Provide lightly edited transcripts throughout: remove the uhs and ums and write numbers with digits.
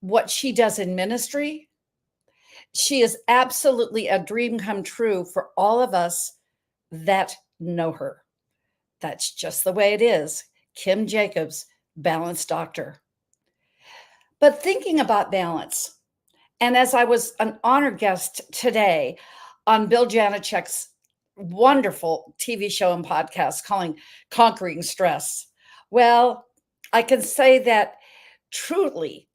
what she does in ministry. She is absolutely a dream come true for all of us that know her. That's just the way it is. Kim Jacobs, balanced doctor. But thinking about balance, and as I was an honored guest today on Bill Janicek's wonderful TV show and podcast calling Conquering Stress, well, I can say that truly,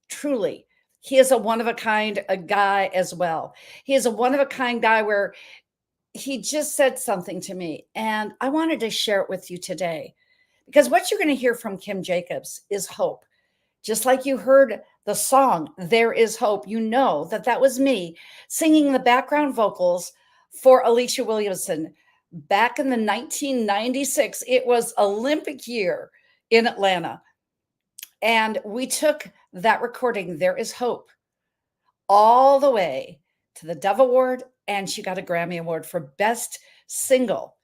he is a one of a kind a guy as well. He is a one of a kind guy where he just said something to me, and I wanted to share it with you today because what you're going to hear from Kim Jacobs is hope. Just like you heard the song, There Is Hope, you know that that was me singing the background vocals for Alicia Williamson back in the 1996. It was Olympic year in Atlanta. And we took that recording, There Is Hope, all the way to the Dove Award, and she got a Grammy Award for Best Single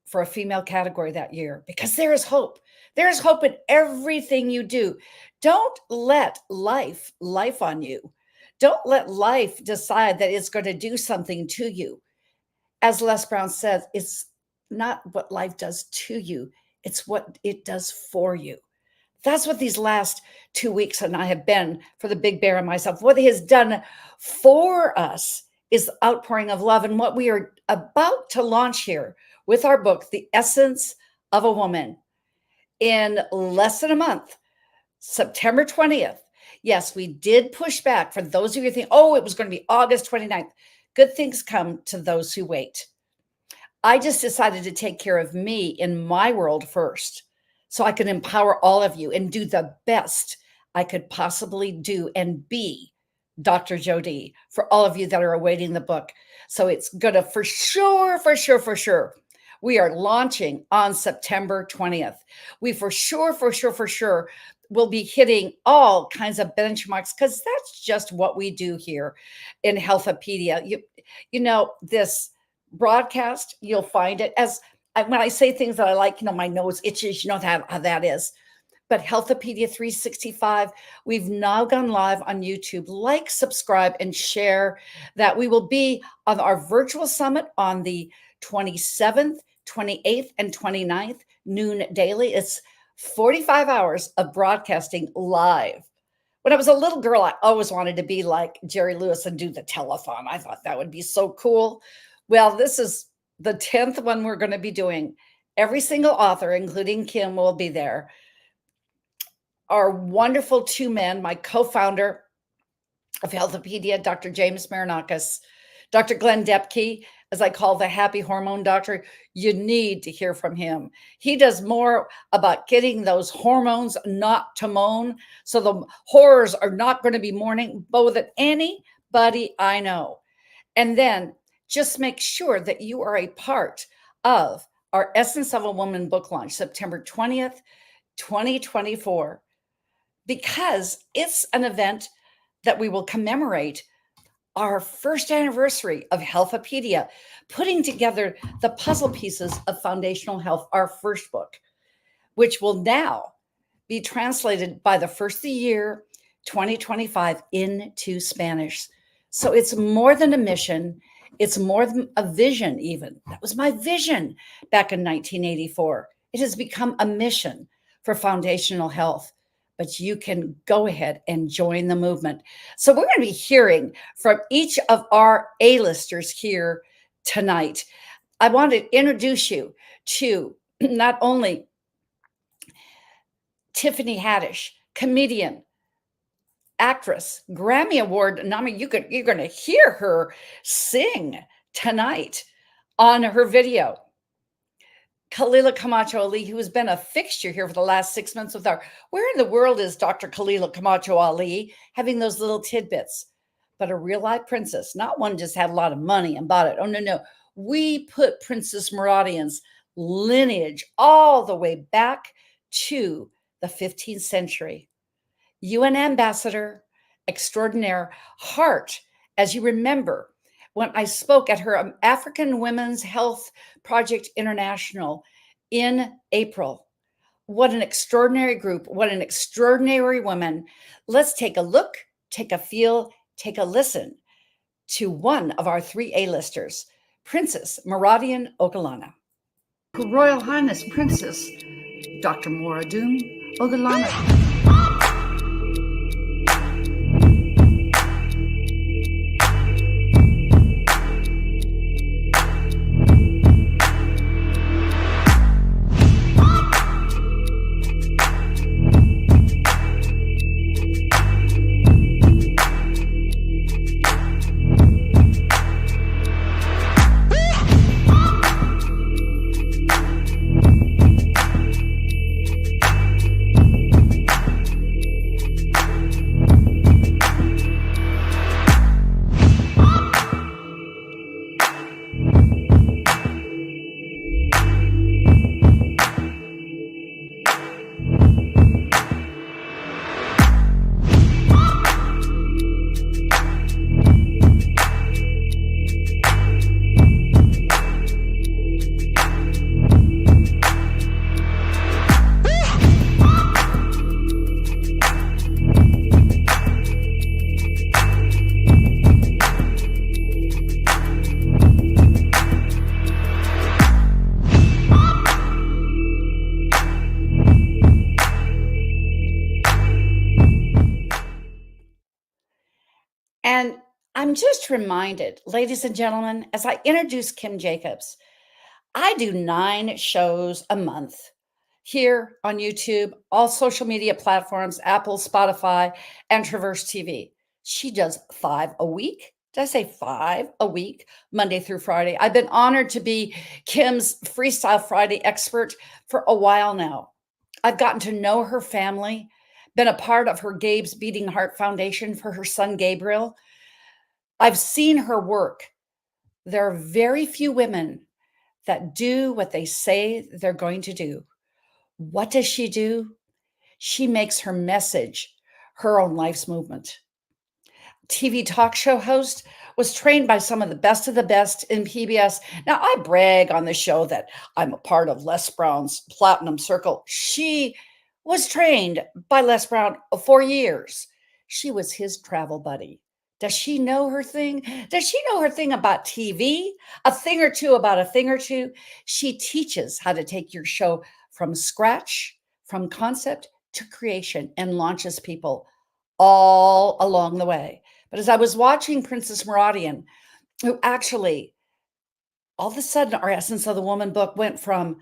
for a female category that year because there is hope. There is hope in everything you do. Don't let life on you. Don't let life decide that it's going to do something to you. As Les Brown says, it's not what life does to you, it's what it does for you. That's what these last 2 weeks and I have been for the Big Bear and myself. What he has done for us is the outpouring of love. And what we are about to launch here with our book, The Essence of a Woman, in less than a month, September 20th. Yes, we did push back. For those of you who think, oh, it was going to be August 29th. Good things come to those who wait. I just decided to take care of me in my world first so I could empower all of you and do the best I could possibly do and be Dr. Jody for all of you that are awaiting the book. So it's going to for sure. We are launching on September 20th. We for sure will be hitting all kinds of benchmarks because that's just what we do here in Healthopedia. You know, this broadcast, you'll find it as when I say things that I like, my nose itches, how that is. But Healthopedia 365, we've now gone live on YouTube. Like, subscribe, and share that. We will be on our virtual summit on the 27th, 28th, and 29th, noon daily. It's 45 hours of broadcasting live. When I was a little girl, I always wanted to be like Jerry Lewis and do the telethon. I thought that would be so cool. Well, this is the 10th one we're going to be doing. Every single author, including Kim, will be there. Our wonderful two men, my co-founder of Healthopedia, Dr. James Marinakis, Dr. Glenn Depke, as I call the happy hormone doctor. You need to hear from him. He does more about getting those hormones not to moan. So the horrors are not going to be mourning more than anybody I know. And then just make sure that you are a part of our Essence of a Woman book launch, September 20th, 2024, because it's an event that we will commemorate our first anniversary of Healthopedia, putting together the puzzle pieces of Foundational Health, our first book, which will now be translated by the first of the year, 2025, into Spanish. So it's more than a mission. It's more than a vision, even. That was my vision back in 1984. It has become a mission for Foundational Health. But you can go ahead and join the movement. So we're going to be hearing from each of our A-listers here tonight. I want to introduce you to not only Tiffany Haddish, comedian, actress, Grammy Award nominee. You're going to hear her sing tonight on her video. Khalila Camacho Ali, who has been a fixture here for the last 6 months with our, where in the world is Dr. Khalila Camacho Ali having those little tidbits? But a real life princess, not one just had a lot of money and bought it. Oh, no. We put Princess Muradian's lineage all the way back to the 15th century. UN ambassador extraordinaire, heart, as you remember, when I spoke at her African Women's Health Project International in April. What an extraordinary group. What an extraordinary woman. Let's take a look take a feel, take a listen to one of our three A-listers, Princess Maradian Ogalana. Her Royal Highness Princess Dr. Moradun Ogalana. And I'm just reminded, ladies and gentlemen, as I introduce Kim Jacobs, I do 9 shows a month here on YouTube, all social media platforms, Apple, Spotify, and Traverse TV. She does 5 a week. Did I say 5 a week, Monday through Friday? I've been honored to be Kim's Freestyle Friday expert for a while now. I've gotten to know her family, been a part of her Gabe's Beating Heart Foundation for her son, Gabriel. I've seen her work. There are very few women that do what they say they're going to do. What does she do? She makes her message her own life's movement. TV talk show host, was trained by some of the best in PBS. Now, I brag on the show that I'm a part of Les Brown's Platinum Circle. She was trained by Les Brown for years. She was his travel buddy. Does she know her thing? Does she know her thing about TV? A thing or two about a thing or two? She teaches how to take your show from scratch, from concept to creation, and launches people all along the way. But as I was watching Princess Maradian, who actually all of a sudden our Essence of the Woman book went from,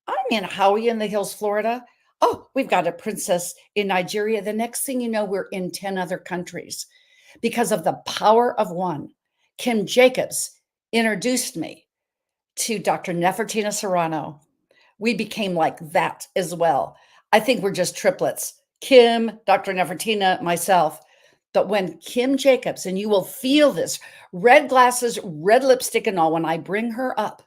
I'm in Howie in the Hills, Florida. Oh, we've got a princess in Nigeria. The next thing you know, we're in 10 other countries because of the power of one. Kim Jacobs introduced me to Dr. Nefertina Serrano. We became like that as well. I think we're just triplets. Kim, Dr. Nefertina, myself. But when Kim Jacobs, and you will feel this, red glasses, red lipstick and all, when I bring her up,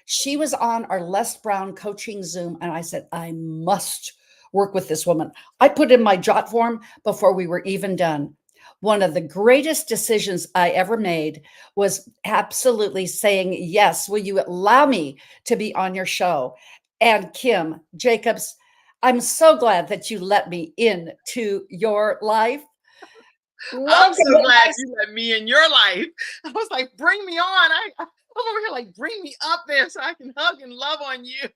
she was on our Les Brown coaching Zoom, and I said, I must work with this woman. I put in my jot form before we were even done. One of the greatest decisions I ever made was absolutely saying, yes, will you allow me to be on your show? And Kim Jacobs, I'm so glad that you let me into your life. I'm so glad you let me in your life. I was like, bring me on. I'm over here like, bring me up there so I can hug and love on you.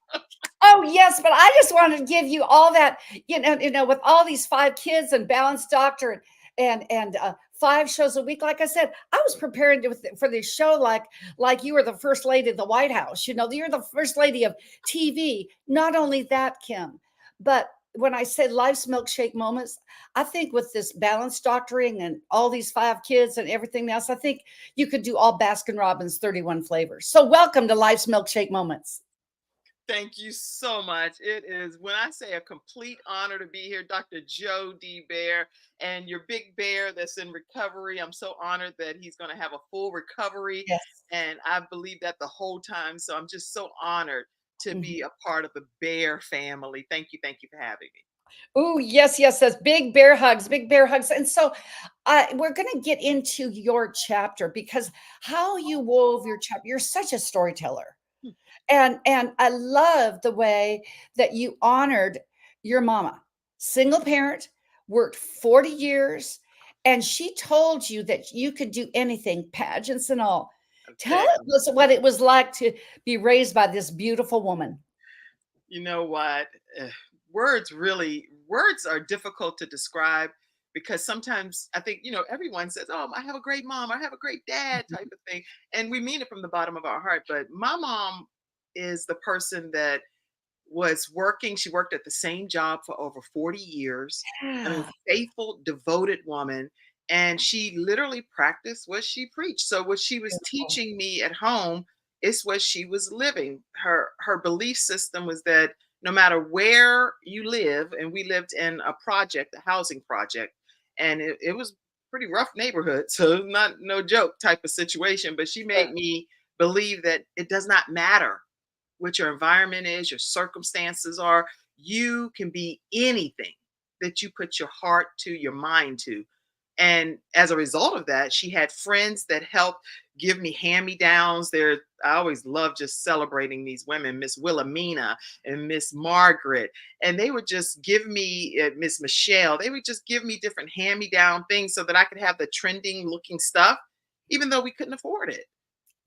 Oh, yes, but I just wanted to give you all that, with all these 5 kids and balanced doctor and 5 shows a week. Like I said, I was preparing for this show like you were the first lady of the White House. You're the first lady of TV. Not only that, Kim, but when I said life's milkshake moments, I think with this balanced doctoring and all these 5 kids and everything else, I think you could do all Baskin Robbins 31 flavors. So welcome to Life's Milkshake Moments. Thank you so much. It is, when I say, a complete honor to be here, Dr. Joe D. Bear, and your big bear that's in recovery. I'm so honored that he's going to have a full recovery. Yes. And I believe that the whole time. So I'm just so honored to be a part of the Bear family. Thank you. Thank you for having me. Oh, yes, yes, yes. Big bear hugs, big bear hugs. And so we're going to get into your chapter because how you wove your chapter, you're such a storyteller. And I love the way that you honored your mama, single parent, worked 40 years, and she told you that you could do anything, pageants and all. Tell Okay. us what it was like to be raised by this beautiful woman. You know what? Eh, words are difficult to describe because sometimes I think, everyone says, "Oh, I have a great mom, I have a great dad," type of thing. And we mean it from the bottom of our heart. But my mom is the person that was working. She worked at the same job for over 40 years. I mean, Yeah, faithful, devoted woman. And she literally practiced what she preached. So what she was beautiful. teaching me at home is what she was living. Her belief system was that no matter where you live, and we lived in a project, a housing project, and it was pretty rough neighborhood. So not no joke type of situation. But she Sure. made me believe that it does not matter what your environment is, your circumstances are. You can be anything that you put your heart to, your mind to. And as a result of that, she had friends that helped give me hand-me-downs. I always love just celebrating these women, Miss Wilhelmina and Miss Margaret. And they would just give me, Miss Michelle, they would just give me different hand-me-down things so that I could have the trending looking stuff, even though we couldn't afford it.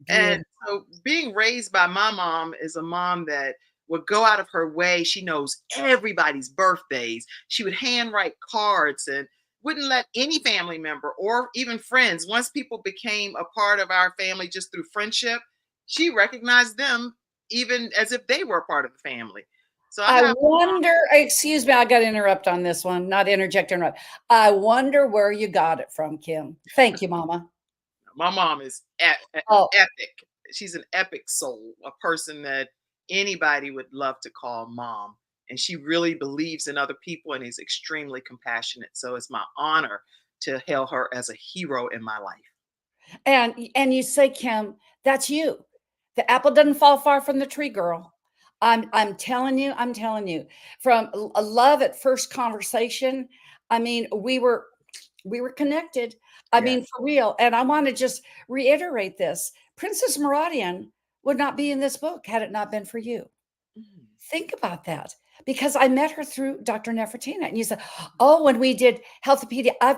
And Beautiful. so being raised by my mom is a mom that would go out of her way. She knows everybody's birthdays. She would handwrite cards and wouldn't let any family member or even friends, once people became a part of our family just through friendship, she recognized them even as if they were a part of the family. So I I have wonder, excuse me, I got to interrupt on this one, not interject, interrupt. I wonder where you got it from, Kim. Thank you, Mama. my mom is Oh, epic. She's an epic soul, a person that anybody would love to call mom. And she really believes in other people and is extremely compassionate. So it's my honor to hail her as a hero in my life. and you say, Kim, that's you. The apple doesn't fall far from the tree, girl. I'm telling you, I'm telling you. From a love at first conversation, I mean, we were connected. I Yeah. mean, for real. And I want to just reiterate this. Princess Meradian would not be in this book had it not been for you. Mhm. Think about that, because I met her through Dr. Nefertina, and you said, "Oh, when we did Healthopedia, I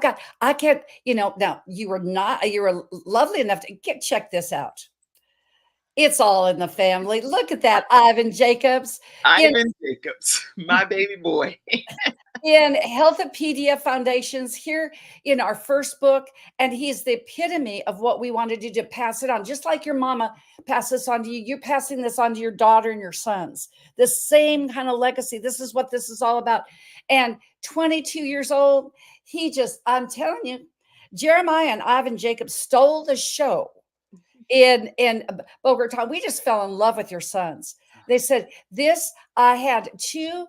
can't, now you were lovely enough to check this out. It's all in the family. Look at that, Ivan Jacobs in Ivan Jacobs, my baby boy. in Healthopedia Foundations here in our first book. And he's the epitome of what we wanted to do, to pass it on. Just like your mama passed this on to you, you're passing this on to your daughter and your sons. The same kind of legacy. This is what this is all about. And 22 years old, I'm telling you, Jeremiah and Ivan Jacobs stole the show in Boca Raton. We just fell in love with your sons. They said this. I had two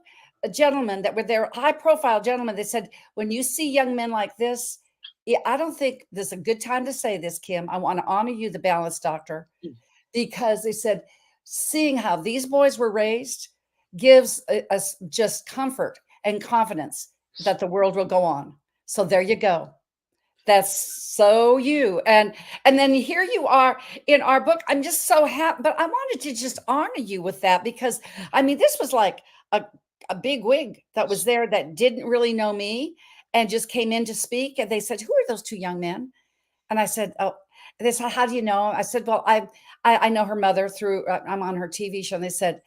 gentlemen that were there, high profile gentlemen. They said, when you see young men like this, yeah, I don't think this is a good time to say this, Kim. I want to honor you, the balance doctor, because they said seeing how these boys were raised gives us just comfort and confidence that the world will go on. So there you go. That's so you. And then here you are in our book. I'm just so happy, but I wanted to just honor you with that, because I mean, this was like a, a big wig that was there that didn't really know me and just came in to speak. And they said, "Who are those two young men?" And I said, "Oh," they said, "How do you know?" I said, "Well, I know her mother through, I'm on her TV show." And they said,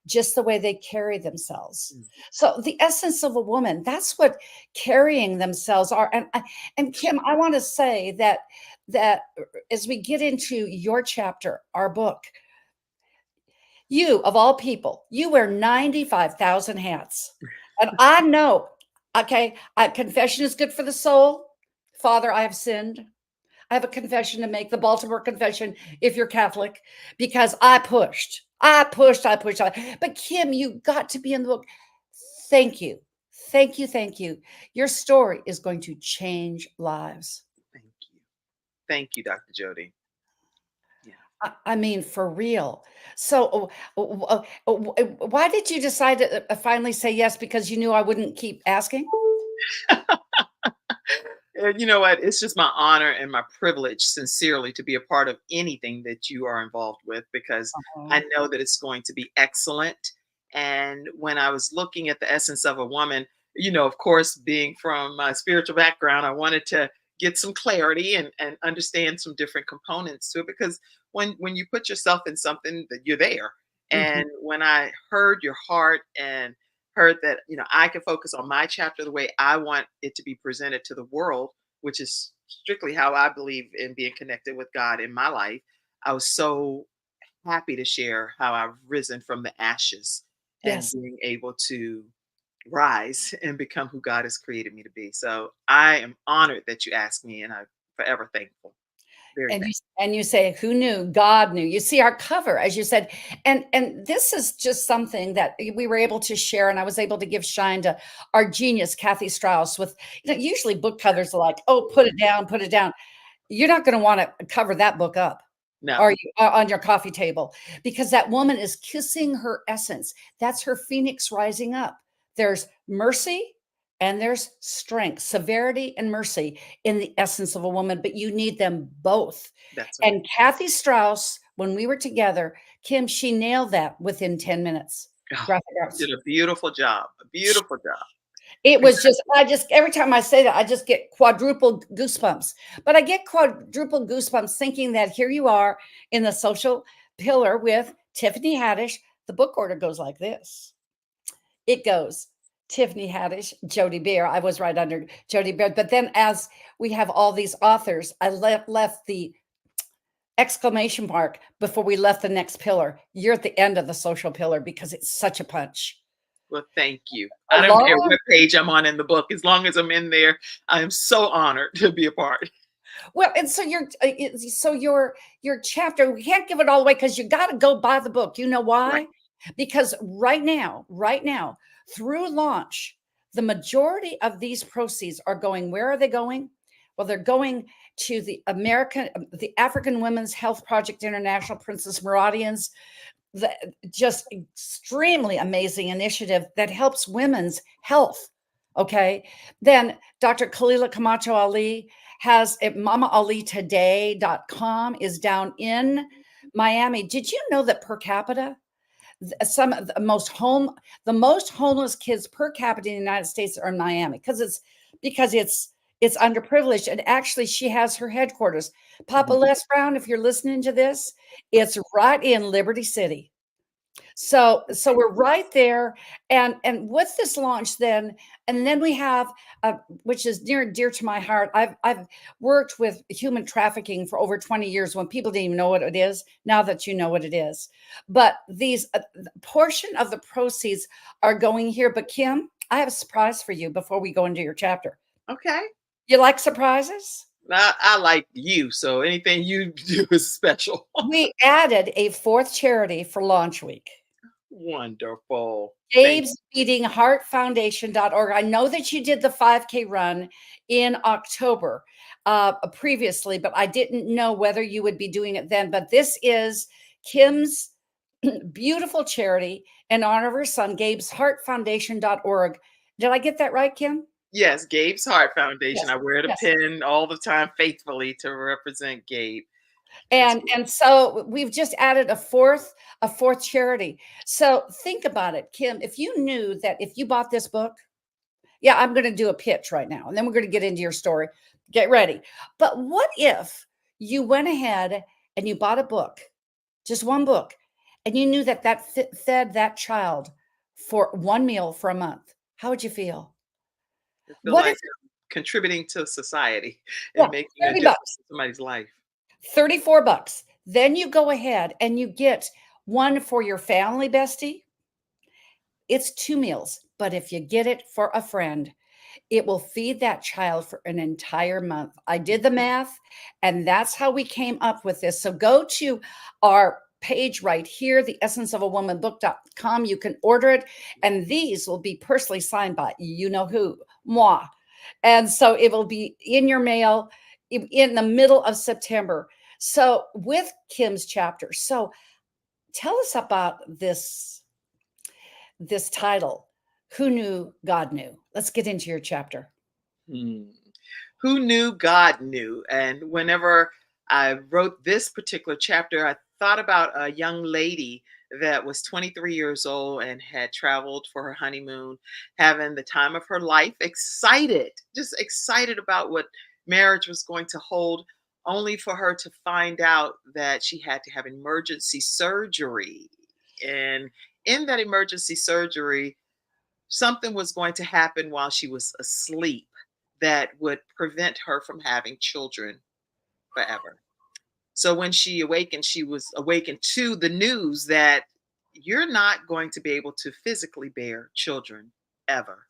"Just the way they carry themselves." Mm. So the essence of a woman, that's what carrying themselves are. And Kim, I want to say that as we get into your chapter, our book, you of all people, you wear 95,000 hats. And I know, okay, confession is good for the soul. Father, I have sinned. I have a confession to make, the Baltimore Confession, if you're Catholic, because I pushed. I pushed, I pushed. But Kim, you got to be in the book. Thank you. Thank you. Thank you. Your story is going to change lives. Thank you. Thank you, Dr. Jody. Yeah. I mean, for real. So, why did you decide to finally say yes? Because you knew I wouldn't keep asking? And you know what? It's just my honor and my privilege, sincerely, to be a part of anything that you are involved with, because Uh-huh. I know that it's going to be excellent. And when I was looking at the essence of a woman, of course, being from my spiritual background, I wanted to get some clarity and understand some different components to it, because when you put yourself in something, that you're there. Mhm. And when I heard your heart and heard that, I can focus on my chapter the way I want it to be presented to the world, which is strictly how I believe in being connected with God in my life, I was so happy to share how I've risen from the ashes and Yes. being able to rise and become who God has created me to be. So I am honored that you asked me, and I'm forever thankful. Very And thankful. you say, "Who knew? God knew." You see our cover, as you said, and this is just something that we were able to share, and I was able to give shine to our genius, Kathy Strauss. With usually book covers are like, "Oh, put it down, put it down." You're not going to want to cover that book up, No, are you, on your coffee table, because that woman is kissing her essence. That's her phoenix rising up. There's mercy and there's strength, severity and mercy in the essence of a woman, but you need them both. that's right. And Kathy Strauss, when we were together, Kim, she nailed that within 10 minutes. Oh, Graphic you arts. did a beautiful job. A beautiful job. It was just, Congratulations. I just, every time I say that, I just get quadruple goosebumps. But I get quadruple goosebumps thinking that here you are in the social pillar with Tiffany Haddish. The book order goes like this. It goes Tiffany Haddish, Jody Beer. I was right under Jody Beer. But then as we have all these authors, I left the exclamation mark before we left the next pillar. You're at the end of the social pillar because it's such a punch. Well, thank you. I don't care Along what page I'm on in the book. As long as I'm in there, I am so honored to be a part. Well, and so your chapter, we can't give it all away because you got to go buy the book. You know Right. why? Because right now, through launch, the majority of these proceeds are going. Where are they going? Well, they're going to the African Women's Health Project International, Princess Meridians, the just extremely amazing initiative that helps women's health. Okay. Then Dr. Khalila Camacho Ali has it, mamaалitoday.com is down in Miami. Did you know that per capita, some of the most homeless kids per capita in the United States are in Miami because it's underprivileged. And actually, she has her headquarters. Papa Mhm. Les Brown, if you're listening to this, it's right in Liberty City. So we're right there, and with this launch, then we have, which is near and dear to my heart. I've worked with human trafficking for over 20 years when people didn't even know what it is. Now that you know what it is, but these portion of the proceeds are going here. But Kim, I have a surprise for you before we go into your chapter. Okay. You like surprises? I like you, so anything you do is special. We added a fourth charity for launch week. Wonderful. Thank Gabe's Beating Heart Foundation.org. I know that you did the 5K run in October previously, but I didn't know whether you would be doing it then. But this is Kim's beautiful charity in honor of her son, Gabe's Heart Foundation.org. Did I get that right, Kim? Yes, Gabe's Heart Foundation. Yes. I wear the Yes. pin all the time faithfully to represent Gabe. It's And so we've just added a fourth charity. So think about it, Kim. If you knew that if you bought this book, yeah, I'm going to do a pitch right now, and then we're going to get into your story. Get ready. But what if you went ahead and you bought a book, just one book, and you knew that fed that child for one meal for a month? How would you feel? I feel What if, like I'm contributing to society yeah, and making a 30 difference bucks, in somebody's life. 34 bucks. Then you go ahead and you get one for your family bestie. It's two meals. But if you get it for a friend, it will feed that child for an entire month. I did the math, and that's how we came up with this. So go to our page right here, the essence of a woman book.com. You can order it, and these will be personally signed by you know who, moi. And so it will be in your mail in the middle of September. So with Kim's chapter. So tell us about this title. Who knew God knew? Let's get into your chapter. Hmm. Who knew God knew? And whenever I wrote this particular chapter, I thought about a young lady that was 23 years old and had traveled for her honeymoon, having the time of her life, excited, just excited about what marriage was going to hold, only for her to find out that she had to have emergency surgery. And in that emergency surgery, something was going to happen while she was asleep that would prevent her from having children forever. So when she was awakened to the news that you're not going to be able to physically bear children ever.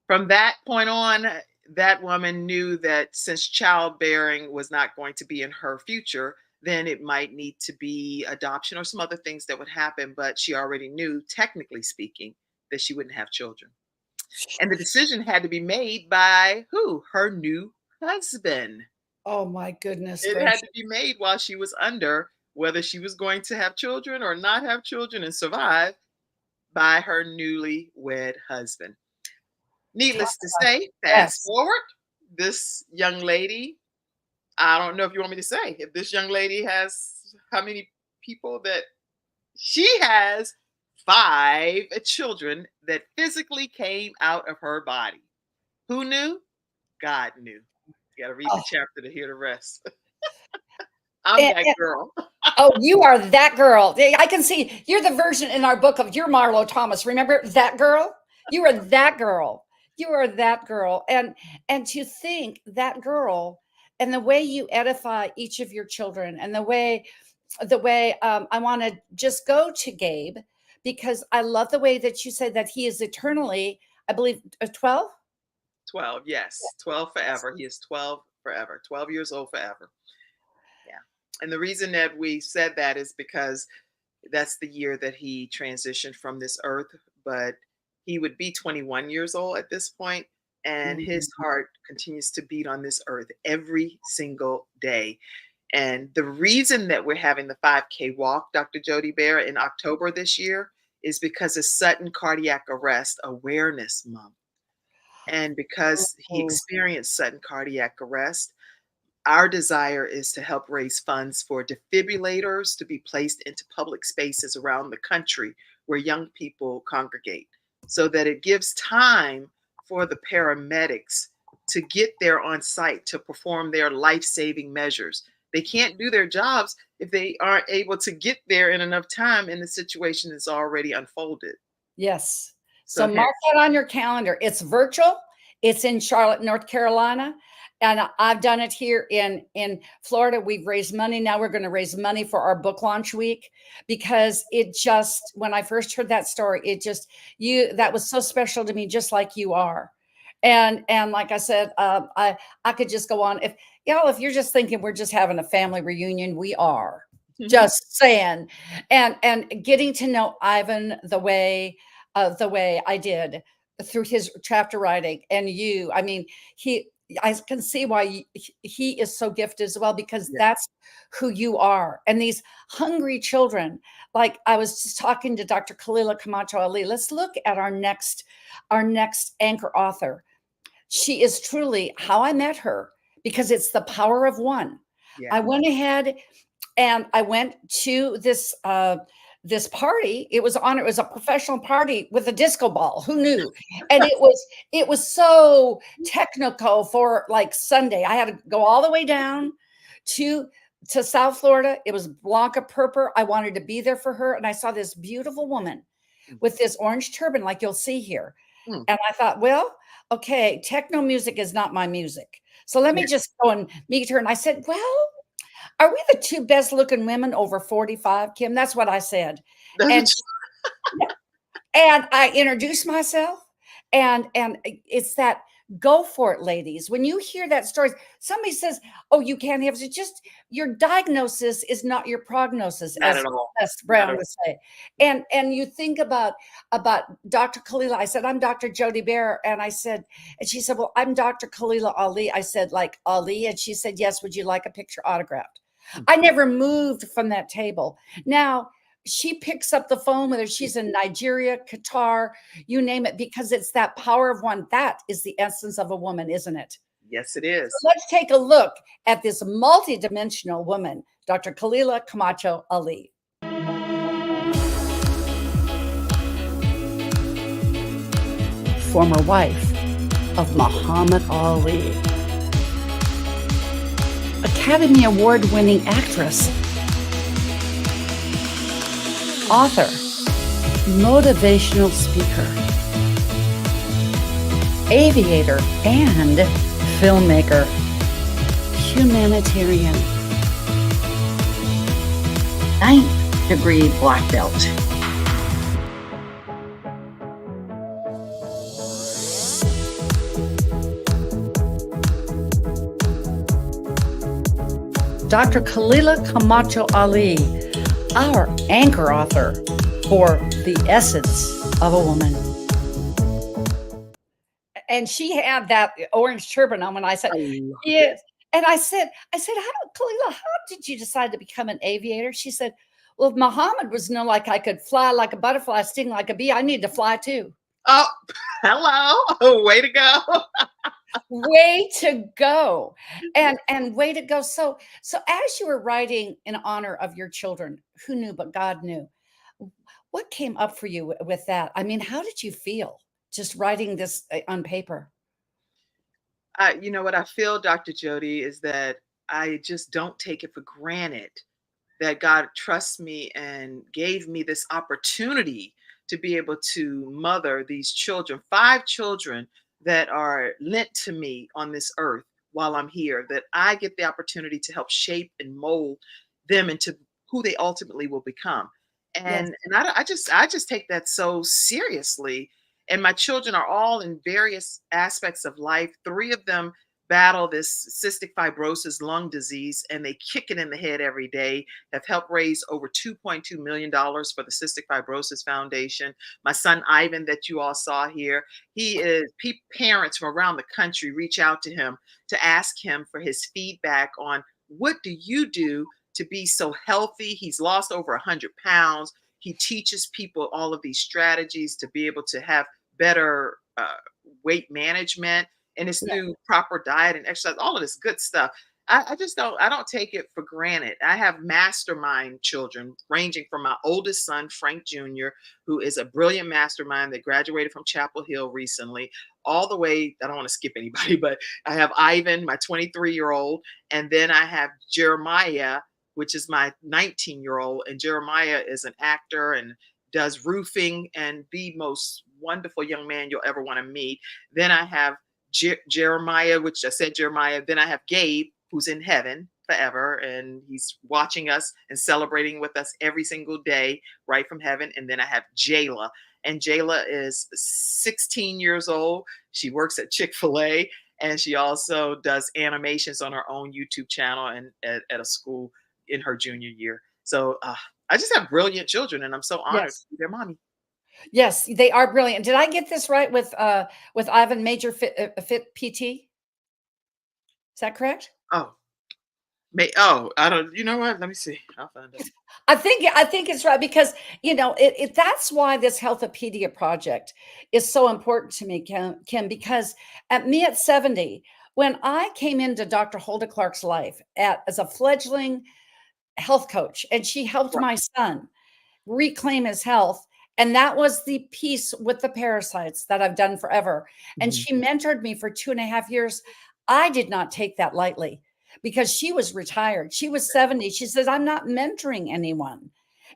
From that point on, that woman knew that since childbearing was not going to be in her future, then it might need to be adoption or some other things that would happen. But she already knew, technically speaking, that she wouldn't have children. And the decision had to be made by who? Her new husband. Oh my goodness It had gracious. to be made while she was under, whether she was going to have children or not have children and survive, by her newly wed husband. Talk Needless to about say, fast yes. forward, this young lady, I don't know if you want me to say, if this young lady has how many people that she has 5 children that physically came out of her body. Who knew? God knew. You got to read the Oh, chapter to hear the rest. I'm and, that and- girl. oh, you are that girl. I can see you're the version in our book of you're Marlo Thomas. Remember that girl? You are that girl. You are that girl. And to think that girl and the way you edify each of your children and the way I want to just go to Gabe because I love the way that you say that he is eternally, I believe, 12. 12, yes. 12 forever. He is 12 forever. 12 years old forever. Yeah. And the reason that we said that is because that's the year that he transitioned from this earth, but he would be 21 years old at this point, and his Mhm. heart continues to beat on this earth every single day. And the reason that we're having the 5K walk, Dr. Jody Bear, in October this year is because of sudden cardiac arrest awareness month. And because he Oh, experienced sudden cardiac arrest, our desire is to help raise funds for defibrillators to be placed into public spaces around the country where young people congregate so that it gives time for the paramedics to get there on site to perform their life saving measures. They can't do their jobs if they aren't able to get there in enough time and the situation is already unfolded. yes. So So, mark hence, that on your calendar. It's virtual. It's in Charlotte, North Carolina, and I've done it here in Florida. We've raised money. Now we're going to raise money for our book launch week because it just when I first heard that story, it just you that was so special to me, just like you are. And like I said, I could just go on. If y'all, if you're just thinking we're just having a family reunion, we are. Just saying, and getting to know Ivan the way I did through his chapter writing and you. I mean, I can see why he is so gifted as well because yeah, that's who you are. And these hungry children, like I was just talking to Dr. Kalila Camacho Ali. Let's look at our next anchor author. She is truly how I met her because it's the power of one. yeah, I went ahead and I went to this party. It was a professional party with a disco ball. Who knew? And it was so technical for like Sunday. I had to go all the way down to to South Florida. It was Blanca Perper. I wanted to be there for her, and I saw this beautiful woman mm, with this orange turban, like you'll see here. mm, And I thought, well, okay, techno music is not my music. So let me yeah. just go and meet her. And I said, well, are we the two best looking women over 45, Kim? That's what I said. That's And what and I introduced myself and it's that go for it, ladies. When you hear that story, somebody says, "Oh, you can't have it." Just your diagnosis is not your prognosis, not as at all. Les Not Brown at would say. And you think about Dr. Kalila. I said, "I'm Dr. Jody Bear," and I said, and she said, "Well, I'm Dr. Kalila Ali." I said, "Like Ali," and she said, "Yes. Would you like a picture autographed?" all. I never moved from that table. Now she picks up the phone, whether she's in Nigeria, Qatar, you name it, because it's that power of one. That is the essence of a woman, isn't it? Yes, it So is. let's take a look at this multidimensional woman, Dr. Khalila Camacho Ali. Former wife of Muhammad Ali, Academy Award winning actress, author, motivational speaker, aviator, and filmmaker, humanitarian, 9th degree black belt. Dr. Khalila Camacho Ali, our anchor author for The Essence of a Woman. And she had that orange turban on when I said, I love it. yes. And I said, Khalila, how did you decide to become an aviator? She said, well, if Muhammad was like I could fly like a butterfly, sting like a bee, I need to fly too. Oh, hello. Oh, way to go. Way to go. And way to go. So as you were writing in honor of your children, who knew but God knew, what came up for you with that? I mean, how did you feel just writing this on paper? You know what I feel, Dr. Jody, is that I just don't take it for granted that God trusts me and gave me this opportunity to be able to mother these children, 5 children that are lent to me on this earth while I'm here, that I get the opportunity to help shape and mold them into who they ultimately will become. Yes. And I just take that so seriously. And my children are all in various aspects of life. 3 of them battle this cystic fibrosis lung disease, and they kick it in the head every day. Have helped raise over $2.2 million for the Cystic Fibrosis Foundation. My son Ivan, that you all saw here, he is parents from around the country reach out to him to ask him for his feedback on what do you do to be so healthy. He's lost over 100 pounds. He teaches people all of these strategies to be able to have better weight management, and it's Yeah. through proper diet and exercise, all of this good stuff. I just don't take it for granted. I have mastermind children ranging from my oldest son, Frank Jr., who is a brilliant mastermind that graduated from Chapel Hill recently, all the way, I don't want to skip anybody, but I have Ivan, my 23-year-old, and then I have Jeremiah, which is my 19-year-old. And Jeremiah is an actor and does roofing and the most wonderful young man you'll ever want to meet. Then I have Jeremiah, which I said Jeremiah. Then I have Gabe, who's in heaven forever, and he's watching us and celebrating with us every single day right from heaven. And then I have Jayla, and Jayla is 16 years old. She works at Chick-fil-A, and she also does animations on her own YouTube channel and at a school in her junior year. So I just have brilliant children, and I'm so honored Yes. to be their mommy. Yes, they are brilliant. Did I get this right with Ivan Major Fit PT? Is that correct? Oh, I don't. You know what? Let me see. I'll find out. I think it's right because that's why this Healthopedia project is so important to me, Kim, because at 70, when I came into Dr. Hulda Clark's life as a fledgling health coach, and she helped Right. my son reclaim his health. And that was the piece with the parasites that I've done forever. And Mhm. she mentored me for 2.5 years. I did not take that lightly because she was retired. She was 70. She says, I'm not mentoring anyone.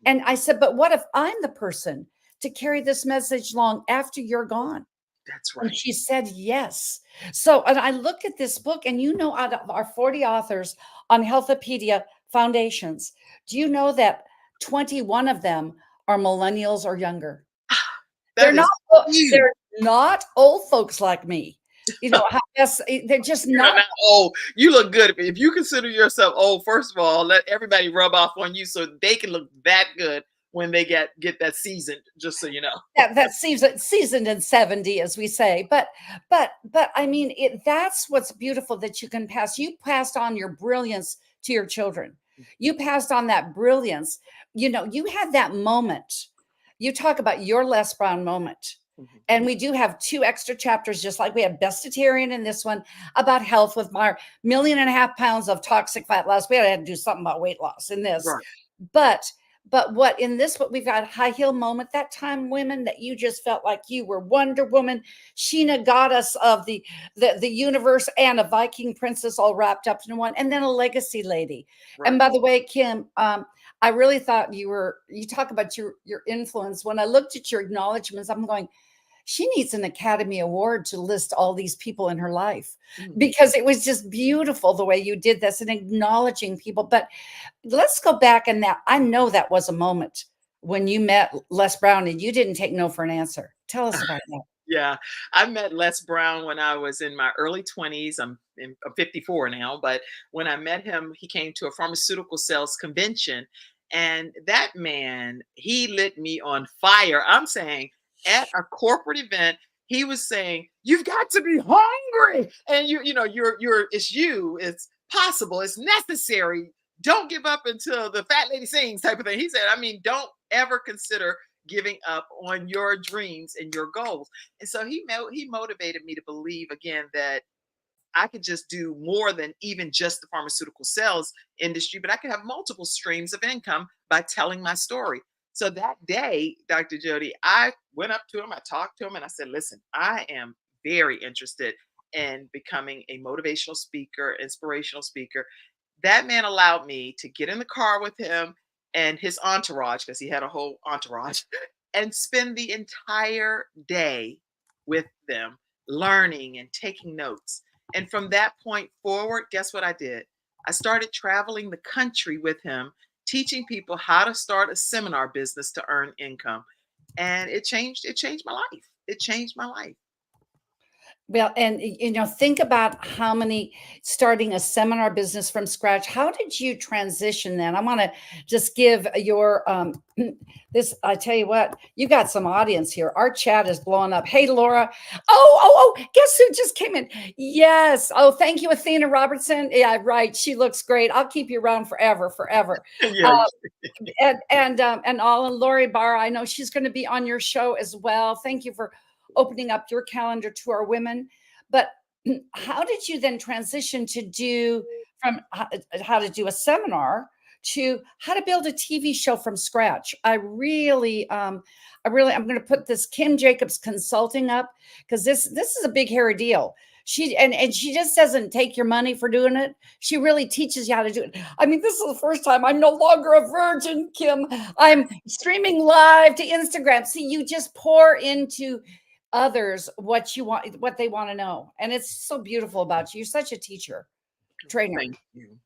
And I said, but what if I'm the person to carry this message long after you're gone? That's And right. she said, yes. So, and I look at this book, and out of our 40 authors on Healthopedia foundations, do you know that 21 of them are millennials or younger? They're That not, is huge. they're not old folks like me. They're just You're not. not old. You look good. If you consider yourself old, first of all, let everybody rub off on you so they can look that good when they get that seasoned. Just so you know. That seasoned in 70, as we say. But I mean, that's what's beautiful, that you passed on your brilliance to your children. You passed on that brilliance. You had that moment. You talk about your Les Brown moment. Mhm. And we do have 2 extra chapters, just like we have Bestitarian in this one, about health with my 1.5 million pounds of toxic fat loss. We had to do something about weight loss in this. Right. But what in this, what we've got high heel moment, that time women that you just felt like you were Wonder Woman, Sheena goddess of the universe, and a Viking princess all wrapped up in one, and then a legacy lady. And Right. by the way, Kim, I really thought you talk about your influence. When I looked at your acknowledgments, I'm going, she needs an Academy Award to list all these people in her life, Mhm. because it was just beautiful the way you did this and acknowledging people. But let's go back, and that I know that was a moment when you met Les Brown and you didn't take no for an answer. Tell us about that. Yeah, I met Les Brown when I was in my early 20s. I'm 54 now, but when I met him, he came to a pharmaceutical sales convention. And that man, he lit me on fire. I'm saying at a corporate event, he was saying, "You've got to be hungry. And it's possible, it's necessary. Don't give up until the fat lady sings," type of thing. He said, I mean, don't ever consider giving up on your dreams and your goals. And so he motivated me to believe again that I could just do more than even just the pharmaceutical sales industry, but I could have multiple streams of income by telling my story. So that day, Dr. Jody, I went up to him, I talked to him, and I said, "Listen, I am very interested in becoming a motivational speaker, inspirational speaker." That man allowed me to get in the car with him and his entourage, because he had a whole entourage, and spend the entire day with them, learning and taking notes. And from that point forward, guess what I did? I started traveling the country with him, teaching people how to start a seminar business to earn income. And it changed my life. It changed my life. Well, and think about how many, starting a seminar business from scratch. How did you transition then? I want to just give your this. I tell you what, you got some audience here. Our chat is blowing up. Hey, Laura. Guess who just came in? Yes. Oh, thank you, Athena Robertson. Yeah, right. She looks great. I'll keep you around forever, forever. Yeah. Uh, and all, and Lori Barr, I know she's going to be on your show as well. Thank you for opening up your calendar to our women. But how did you then transition to do from how to do a seminar to how to build a TV show from scratch? I'm going to put this Kim Jacobs Consulting up, because this is a big hairy deal. And she just doesn't take your money for doing it. She really teaches you how to do it. I mean, this is the first time I'm no longer a virgin, Kim. I'm streaming live to Instagram. See, you just pour into others what you want, what they want to know. And it's so beautiful about you. You're such a teacher, trainer. Thank you.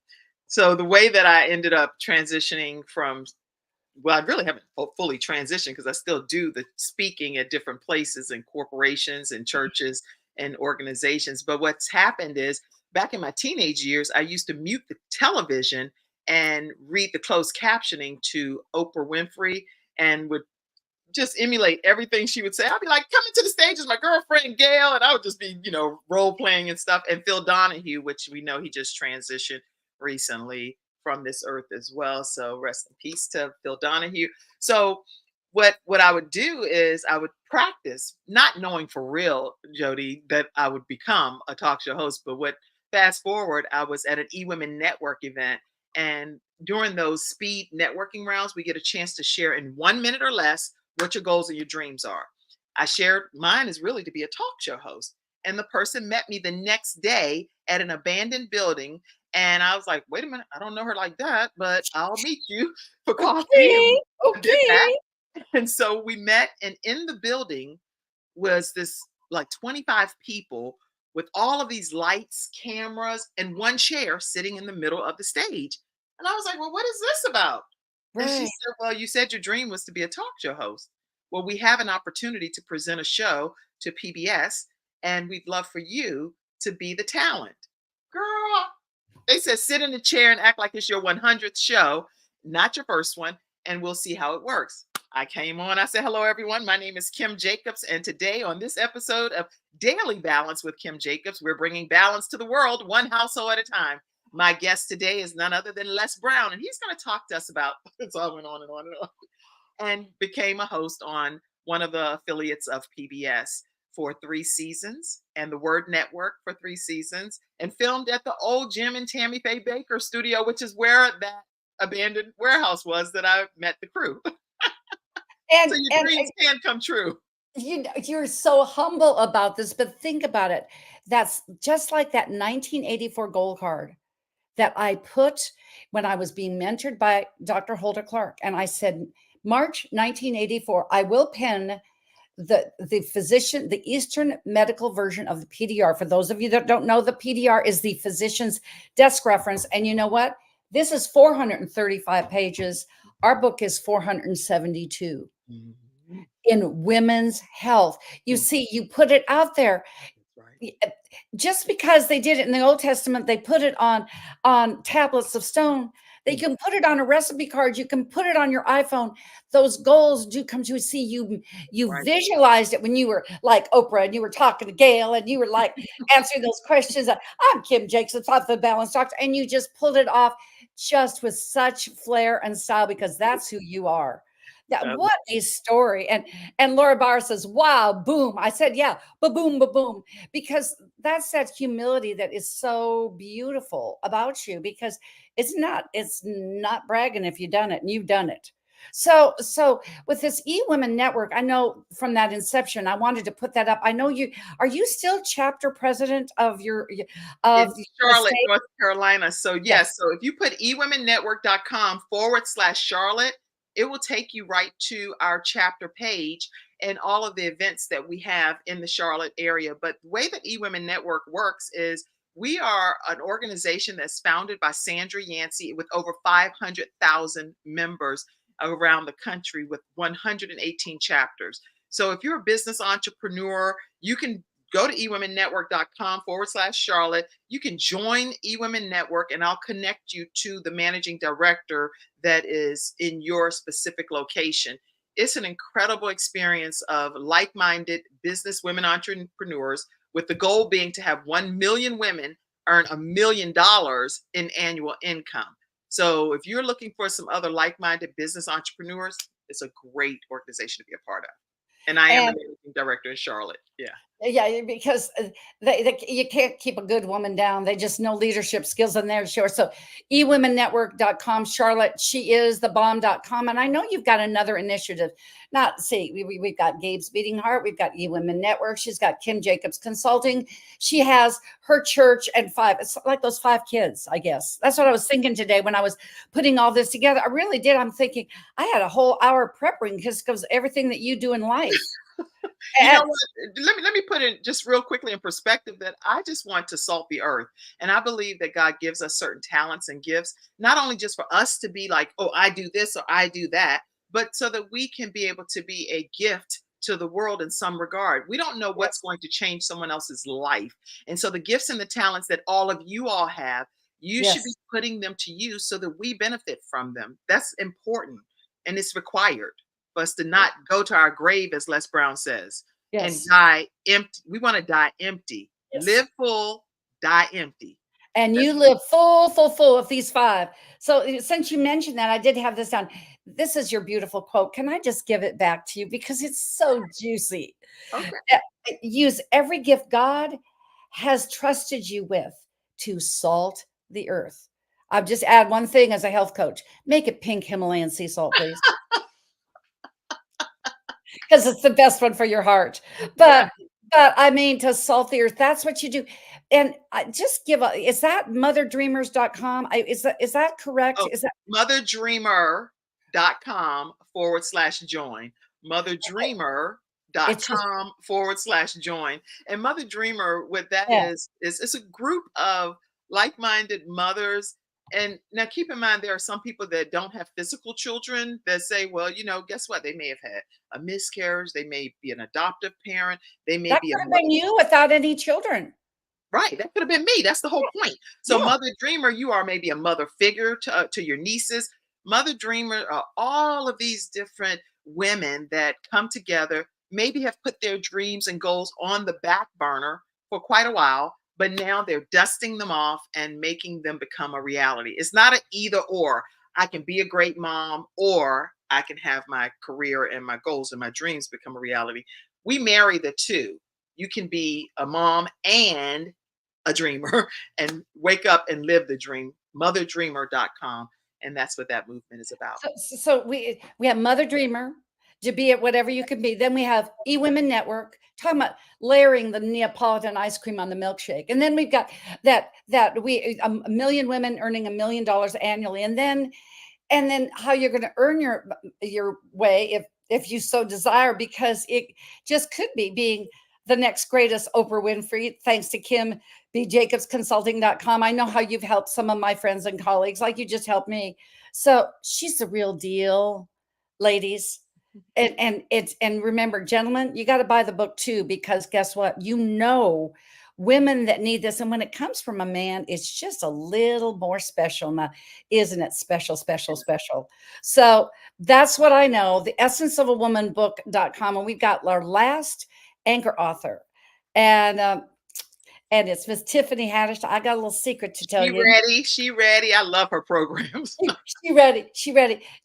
So the way that I ended up transitioning from, well, I really haven't fully transitioned because I still do the speaking at different places and corporations and churches and organizations. But what's happened is back in my teenage years, I used to mute the television and read the closed captioning to Oprah Winfrey, and would just emulate everything she would say. I'd be like, "Coming to the stage is my girlfriend Gail," and I would just be, role playing and stuff. And Phil Donahue, which we know he just transitioned recently from this earth as well. So rest in peace to Phil Donahue. So what I would do is I would practice, not knowing for real, Jody, that I would become a talk show host. But what fast forward, I was at an eWomen Network event, and during those speed networking rounds, we get a chance to share in 1 minute or less what your goals and your dreams are. I shared mine is really to be a talk show host. And the person met me the next day at an abandoned building. And I was like, "Wait a minute, I don't know her like that, but I'll meet you for coffee." And Okay. I did that. Okay. And so we met, and in the building was this like 25 people with all of these lights, cameras, and one chair sitting in the middle of the stage. And I was like, "Well, what is this about?" And she Right. said, "Well, you said your dream was to be a talk show host. Well, we have an opportunity to present a show to PBS, and we'd love for you to be the talent." Girl, they said, "Sit in the chair and act like it's your 100th show, not your first one, and we'll see how it works." I came on. I said, "Hello, everyone. My name is Kim Jacobs. And today, on this episode of Daily Balance with Kim Jacobs, we're bringing balance to the world, one household at a time. My guest today is none other than Les Brown, and he's going to talk to us about." So I went on and on and on, and became a host on one of the affiliates of PBS, for 3 seasons, and the Word Network for 3 seasons, and filmed at the old Jim and Tammy Faye Baker studio, which is where that abandoned warehouse was that I met the crew. So And your and dreams can come true. you're so humble about this, but think about it. That's just like that 1984 gold card that I put when I was being mentored by Dr. Holder Clark. And I said, March 1984, I will pen the physician, the Eastern medical version of the PDR. For those of you that don't know, the PDR is the physician's desk reference. And you know what? This is 435 pages. Our book is 472 Mhm. in women's health. You Mhm. see, you put it out there. That's right. Just because they did it in the Old Testament, they put it on tablets of stone. They Mm. can put it on a recipe card. You can put it on your iPhone. Those goals do come to see you. You Right. visualized it when you were like Oprah and you were talking to Gail and you were like answering those questions. I'm Kim Jacobs, I'm the Balance Doctor, and you just pulled it off just with such flair and style because that's who you are. That I what a story. And Laura Barr says, "Wow, boom." I said, "Yeah, ba boom, ba boom," because that's that humility that is so beautiful about you because it's not bragging if you've done it and you've done it. So with this eWomen network, I know from that inception, I wanted to put that up. I know you are you still chapter president of your In of the Charlotte, state? North Carolina. So yes, Yes. so if you put ewomennetwork.com/Charlotte, it will take you right to our chapter page and all of the events that we have in the Charlotte area. But the way that eWomen Network works is we are an organization that's founded by Sandra Yancey with over 500,000 members around the country with 118 chapters. So if you're a business entrepreneur, you can go to ewomennetwork.com/Charlotte. You can join eWomen Network, and I'll connect you to the managing director that is in your specific location. It's an incredible experience of like minded business women entrepreneurs, with the goal being to have 1 million women earn $1 million in annual income. So if you're looking for some other like minded business entrepreneurs, it's a great organization to be a part of. And I am the And managing director in Charlotte. Yeah. yeah, because you can't keep a good woman down. They just know leadership skills in there. Sure. So ewomennetwork.com, Charlotte, she is the bomb.com. And I know you've got another initiative. Not see, we've got Gabe's Beating Heart. We've got eWomen Network. She's got Kim Jacobs Consulting. She has her church and five. It's like those 5 kids, I guess. That's what I was thinking today when I was putting all this together. I really did. I'm thinking I had a whole hour prepping because everything that you do in life. You know And what? Let me put it just real quickly in perspective that I just want to salt the earth. And I believe that God gives us certain talents and gifts, not only just for us to be like, oh, I do this or I do that, but so that we can be able to be a gift to the world in some regard. We don't know what's yes, going to change someone else's life. And so the gifts and the talents that all of you all have, you should be yes, putting them to use so that we benefit from them. That's important and it's required for us to not go to our grave, as Les Brown says, and yes. die empty. We want to die empty. Yes. Live full, die empty. And That's you live full of these 5. So since you mentioned that, I did have this down. This is your beautiful quote. Can I just give it back to you because it's so juicy? okay. Uh, Use every gift God has trusted you with to salt the earth. I'll just add one thing as a health coach. Make it pink Himalayan sea salt, please, because it's the best one for your heart. Yeah. But I mean, to salt the earth, that's what you do. And I just give a, is that motherdreamers.com? Is that correct? Oh, Is that motherdreamer.com/join. okay? It's just Motherdreamer.com/join. And Mother Dreamer, what that yeah, is it's a group of like-minded mothers. And now keep in mind, there are some people that don't have physical children that say, well, guess what? They may have had a miscarriage. They may be an adoptive parent. They may that be a could have been you without any children. Right, that could have been me. That's the whole point. So, Yeah, Mother Dreamer, you are maybe a mother figure to your nieces. Mother Dreamer are all of these different women that come together, maybe have put their dreams and goals on the back burner for quite a while, but now they're dusting them off and making them become a reality. It's not an either or. I can be a great mom or I can have my career and my goals and my dreams become a reality. We marry the two. You can be a mom and a dreamer and wake up and live the dream. Motherdreamer.com. And that's what that movement is about. So we have Mother Dreamer to be at whatever you can be. Then we have eWomen Network talking about layering the Neapolitan ice cream on the milkshake, and then we've got that we a million women earning $1 million annually, and then how you're going to earn your way if you so desire, because it just could be being the next greatest Oprah Winfrey, thanks to Kim B Jacobs Consulting.com. I know how you've helped some of my friends and colleagues, like you just helped me. So she's the real deal, ladies. And remember, gentlemen, you got to buy the book too, because guess what? Women that need this. And when it comes from a man, it's just a little more special now, isn't it? Special, special, special. So that's what I know. The essence of a woman book.com. And we've got our last anchor author. And it's Miss Tiffany Haddish. I got a little secret to tell you. She ready. I love her programs. She ready.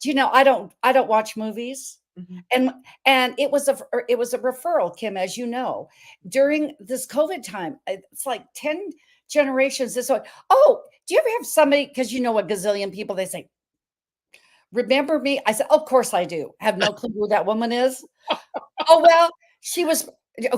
Do you know, I don't watch movies. Mhm. And it was a referral, Kim, as you know, during this COVID time. It's like 10 generations this way. Oh, do you ever have somebody, because you know a gazillion people, they say, remember me? I said, of course I do. Have no clue who that woman is. Oh, well, she was,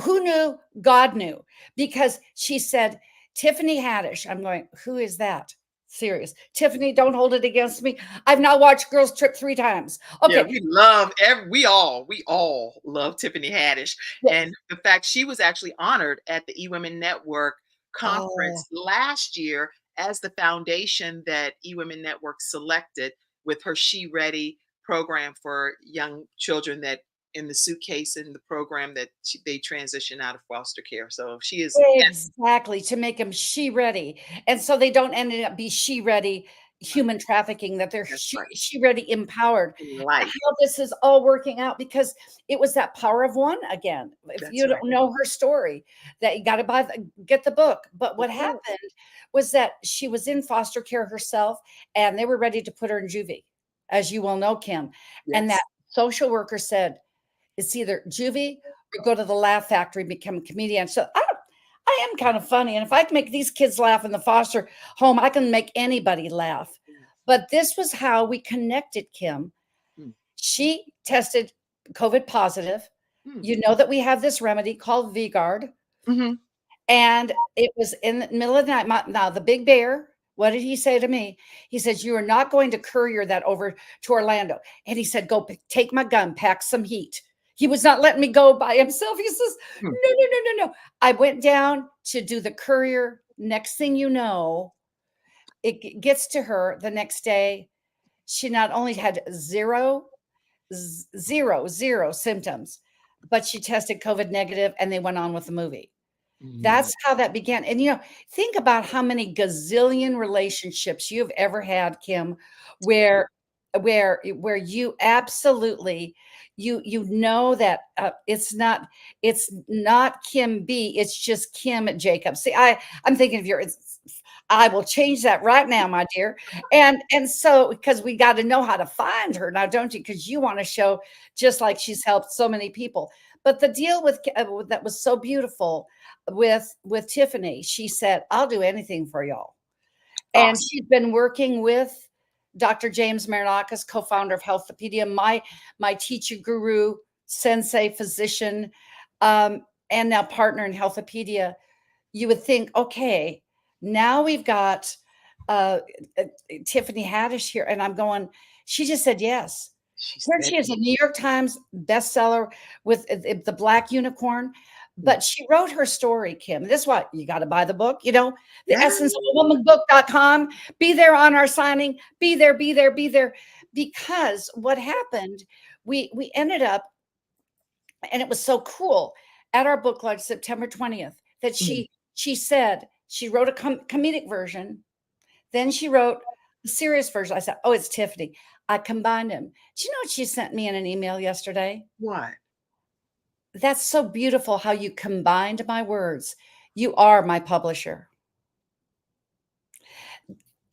who knew? God knew, because she said, Tiffany Haddish. I'm going, who is that? Serious. Tiffany, don't hold it against me. I've now watched Girls Trip 3 times. Yeah, Okay. we all love Tiffany Haddish. Yeah. And the fact she was actually honored at the eWomen Network Oh, conference last year as the foundation that eWomen Network selected with her She Ready program for young children that in the suitcase in the program that they transition out of foster care. So she is exactly. To make them she ready. And so they don't end up be she ready right. human trafficking, that they're That's right. she ready empowered. In And life. how this is all working out, because it was that power of one again. If That's you right. don't know her story, that you got to get the book. But what Mhm. happened was that she was in foster care herself, and they were ready to put her in juvie, as you well know, Kim. And that Yes. social worker said, it's either juvie or go to the Laugh Factory, become a comedian. So I am kind of funny. And if I can make these kids laugh in the foster home, I can make anybody laugh. But this was how we connected, Kim. Mm, She tested COVID positive. mm, You know that we have this remedy called VGuard. mhm. And it was in the middle of the night. Now, the big bear, what did he say to me? He says, you are not going to courier that over to Orlando. And he said, go take my gun, pack some heat. He was not letting me go by himself. He says, Mm. no, no, no, no, no. I went down to do the courier. Next thing you know, it gets to her the next day. She not only had zero symptoms, but she tested COVID negative, and they went on with the movie. Mm. That's how that began. And, think about how many gazillion relationships you've ever had, Kim, where where you absolutely you know that it's not Kim B, it's just Kim Jacobs. See, I'm thinking of I will change that right now, my dear. And so, because we got to know how to find her now, don't you? Because you want to show, just like she's helped so many people. But the deal that was so beautiful with Tiffany, she said, I'll do anything for y'all. And Awesome. she's been working with Dr. James Marinakis, co-founder of Healthopedia, my teacher guru, sensei, physician, and now partner in Healthopedia. You would think, okay, now we've got uh, uh, Tiffany Haddish here, and I'm going, she just said yes. She Here said, she is, a New York Times bestseller with the Black Unicorn. mm, But she wrote her story, Kim. This is what you got to buy the book, the yeah. essence of a woman book.com. Be there on our signing. Be there, be there, be there. Because what happened, we ended up, and it was so cool at our book launch September 20th, that Mm. she said she wrote a comedic version, then she wrote a serious version. I said, oh, it's Tiffany. I combined them. Do you know what she sent me in an email yesterday? What? That's so beautiful how you combined my words. You are my publisher.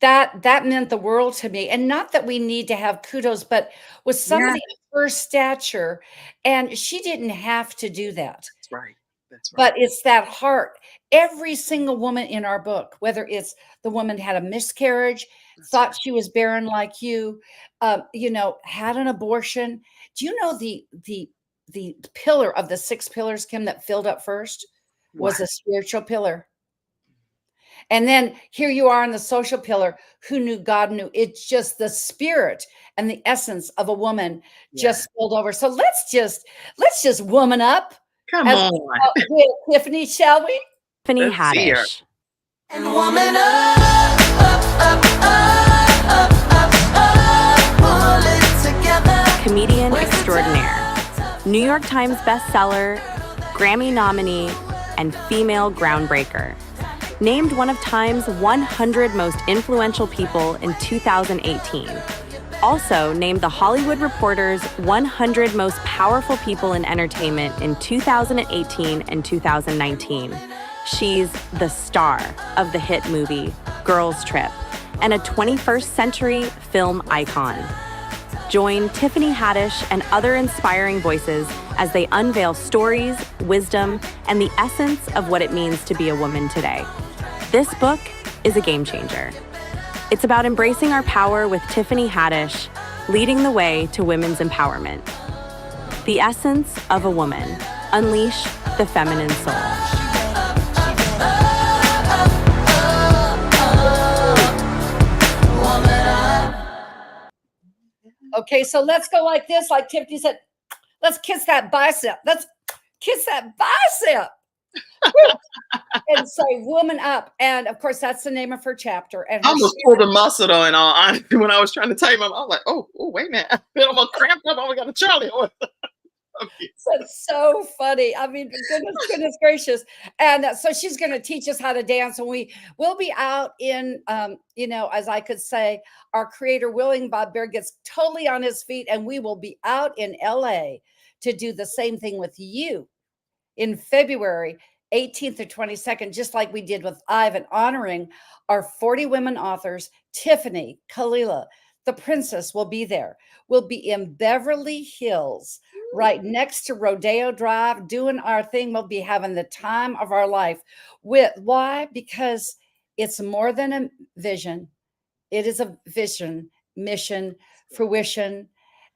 That meant the world to me, and not that we need to have kudos, but with Yeah, somebody of her stature, and she didn't have to do that. that's right. That's right. But it's that heart. Every single woman in our book, whether it's the woman had a miscarriage, That's thought right. she was barren like you know, had an abortion. Do you know the pillar of the 6 pillars, Kim, that filled up first was What? a spiritual pillar. And then here you are on the social pillar. Who knew God knew? It's just the spirit and the essence of a woman Yeah. just spilled over. So let's just woman up Come as on. with Tiffany, shall we? Tiffany Let's see her. Haddish, And woman up, pull it together. comedian extraordinaire, New York Times bestseller, Grammy nominee, and female groundbreaker. Named one of Time's 100 most influential people in 2018. Also named the Hollywood Reporter's 100 most powerful people in entertainment in 2018 and 2019. She's the star of the hit movie Girls Trip and a 21st century film icon. Join Tiffany Haddish and other inspiring voices as they unveil stories, wisdom, and the essence of what it means to be a woman today. This book is a game changer. It's about embracing our power with Tiffany Haddish, leading the way to women's empowerment. The Essence of a Woman. Unleash the feminine soul. Okay, so let's go like this, like Tiffany said. Let's kiss that bicep. Let's kiss that bicep. And say woman up. And of course, that's the name of her chapter. And I her almost pulled a muscle though, in all honesty, when I was trying to tell you, I was like, oh, wait a minute. I almost cramped up. Oh, we got a Charlie horse. Okay. That's so funny. I mean, goodness gracious. And so she's going to teach us how to dance. And will be out in, you know, as I could say, our creator, willing, Bob Bear gets totally on his feet. And we will be out in LA to do the same thing with you in February 18th to 22nd, just like we did with Ivan, honoring our 40 women authors. Tiffany, Kalila, the princess will be there. We'll be in Beverly Hills, right next to Rodeo Drive, doing our thing. We'll be having the time of our life. Why? Because it's more than a vision. It is a vision, mission, fruition,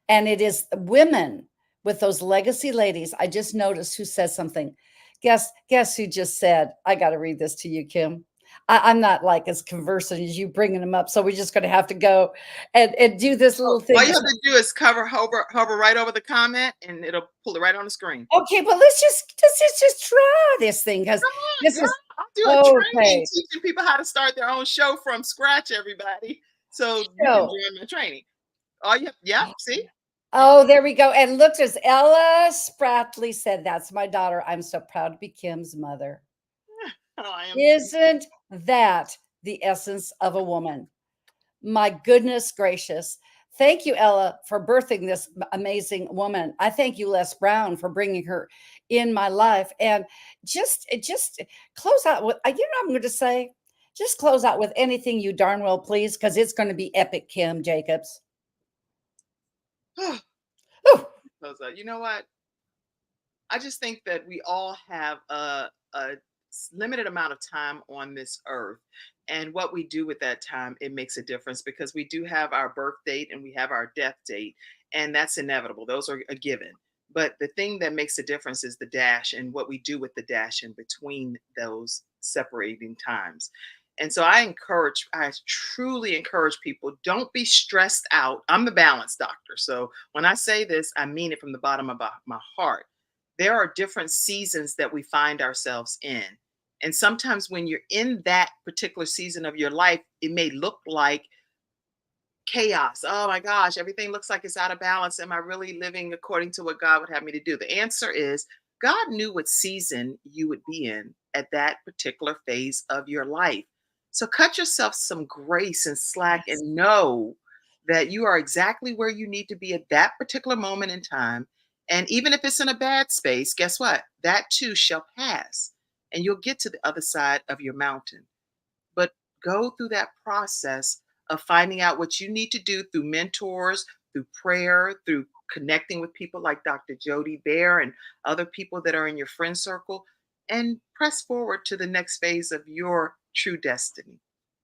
and it is women with those legacy ladies. I just noticed who said something. Guess who just said, I got to read this to you, Kim. I'm not like as conversant as you bringing them up. So we're just going to have to go and do this little thing. All you have to do is hover right over the comment, and it'll pull it right on the screen. Okay, but let's just try this thing, because Come on, this girl. is I'll do a training okay. teaching people how to start their own show from scratch, everybody. So you can Show. join my training. Oh, yeah, see? Oh, there we go. And look, as Ella Spratley said, that's my daughter. I'm so proud to be Kim's mother. Oh, I am. Isn't that the essence of a woman? My goodness gracious. Thank you, Ella, for birthing this amazing woman. I thank you, Les Brown, for bringing her in my life. And just close out with, you know, I'm going to say, just close out with anything you darn well please, because it's going to be epic, Kim Jacobs. You know what? I just think that we all have a limited amount of time on this earth. And what we do with that time, it makes a difference, because we do have our birth date and we have our death date. And that's inevitable. Those are a given. But the thing that makes a difference is the dash and what we do with the dash in between those separating times. And so I truly encourage people, don't be stressed out. I'm the balance doctor. So when I say this, I mean it from the bottom of my heart. There are different seasons that we find ourselves in. And sometimes when you're in that particular season of your life, it may look like chaos. Oh my gosh, everything looks like it's out of balance. Am I really living according to what God would have me to do? The answer is God knew what season you would be in at that particular phase of your life. So cut yourself some grace and slack, Yes. and know that you are exactly where you need to be at that particular moment in time. And even if it's in a bad space, guess what? That too shall pass, and you'll get to the other side of your mountain. But go through that process of finding out what you need to do through mentors, through prayer, through connecting with people like Dr. Jody Bear and other people that are in your friend circle, and press forward to the next phase of your true destiny.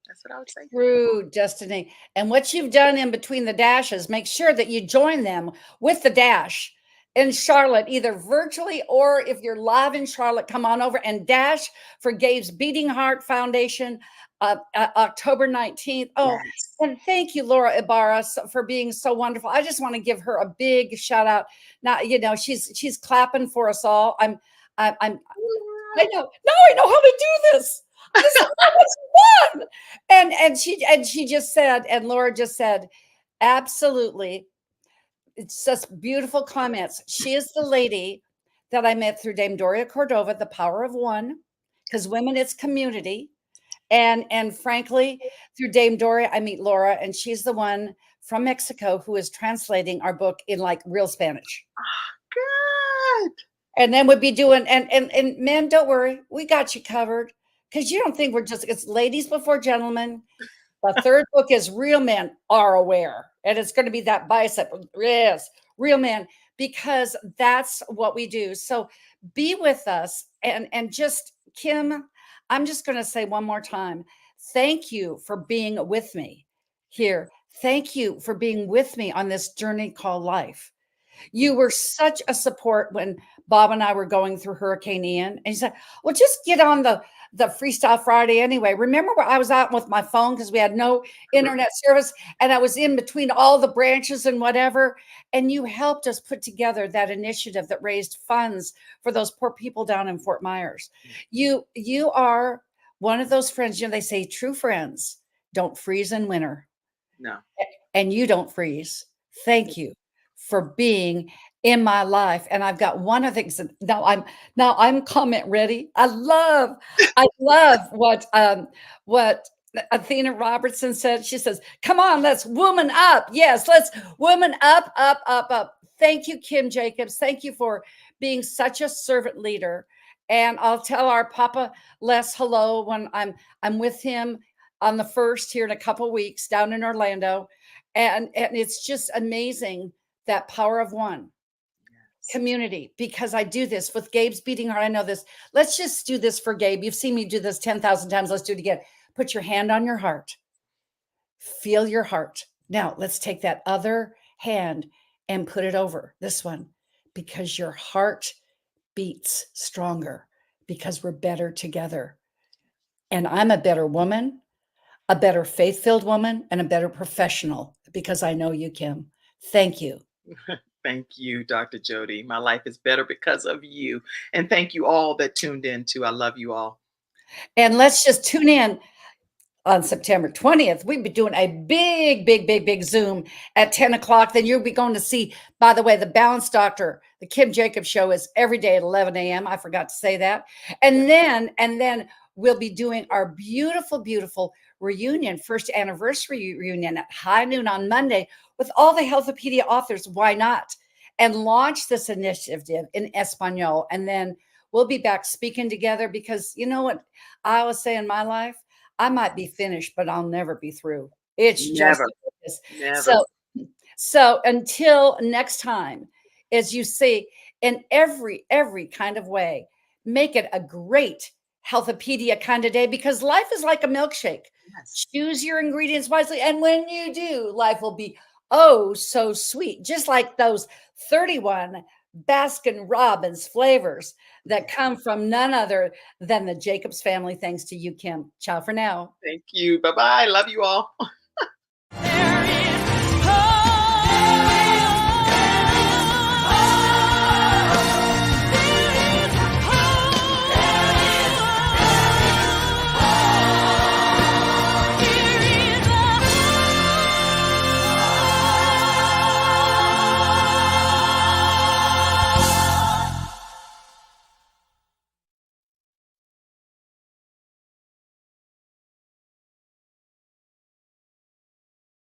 That's what I would say. True destiny. And what you've done in between the dashes, make sure that you join them with the dash in Charlotte, either virtually or if you're live in Charlotte, come on over and dash for Gabe's Beating Heart Foundation, October 19th. Oh, Yes. and thank you, Laura Ibarra, for being so wonderful. I just want to give her a big shout out. Now, she's clapping for us all. I know. Now I know how to do this. This is so much fun. And she just said, and Laura just said, absolutely. It's just beautiful comments. She is the lady that I met through Dame Doria Cordova, the power of one, because women, it's community. And frankly, through Dame Doria, I meet Laura, and she's the one from Mexico who is translating our book in like real Spanish. Good. And then we'd be doing, and men, don't worry, we got you covered. Because you don't think it's ladies before gentlemen. The third book is Real Men Are Aware. And it's going to be that bicep. Yes, real men, because that's what we do. So be with us. And just, Kim, I'm just going to say one more time, thank you for being with me here. Thank you for being with me on this journey called life. You were such a support when Bob and I were going through Hurricane Ian. And he said, well, just get on the Freestyle Friday anyway. Remember where I was out with my phone because we had no internet service and I was in between all the branches and whatever. And you helped us put together that initiative that raised funds for those poor people down in Fort Myers. You are one of those friends, they say true friends don't freeze in winter. No. And you don't freeze. Thank you for being in my life. And I've got one of the things. Now I'm comment ready. I love what Athena Robertson said. She says, come on, let's woman up. Yes, let's woman up, up, up, up. Thank you, Kim Jacobs. Thank you for being such a servant leader. And I'll tell our Papa Les hello when I'm with him on the 1st here in a couple weeks down in Orlando. And it's just amazing, that power of one community, because I do this with Gabe's Beating Heart. I know this. Let's just do this for Gabe. You've seen me do this 10,000 times. Let's do it again. Put your hand on your heart. Feel your heart. Now let's take that other hand and put it over this one, because your heart beats stronger because we're better together. And I'm a better woman, a better faith-filled woman, and a better professional because I know you, Kim. Thank you. Thank you, Dr. Jody. My life is better because of you. And thank you all that tuned in too. I love you all. And let's just tune in on September 20th. We'll be doing a big Zoom at 10 o'clock. Then you'll be going to see, by the way, the Balanced Doctor, the Kim Jacobs Show is every day at 11 a.m. I forgot to say that. And then we'll be doing our beautiful reunion, first anniversary reunion at high noon on Monday with all the Healthopedia authors. Why not? And launch this initiative in Espanol. And then we'll be back speaking together, because you know what I always say in my life? I might be finished, but I'll never be through. It's Never. just Never. So until next time, as you see, in every kind of way, make it a great Healthopedia kind of day, because life is like a milkshake. Yes. Choose your ingredients wisely. And when you do, life will be oh so sweet, just like those 31 Baskin Robbins flavors that come from none other than the Jacobs family. Thanks to you, Kim. Ciao for now. Thank you. Bye-bye. Love you all.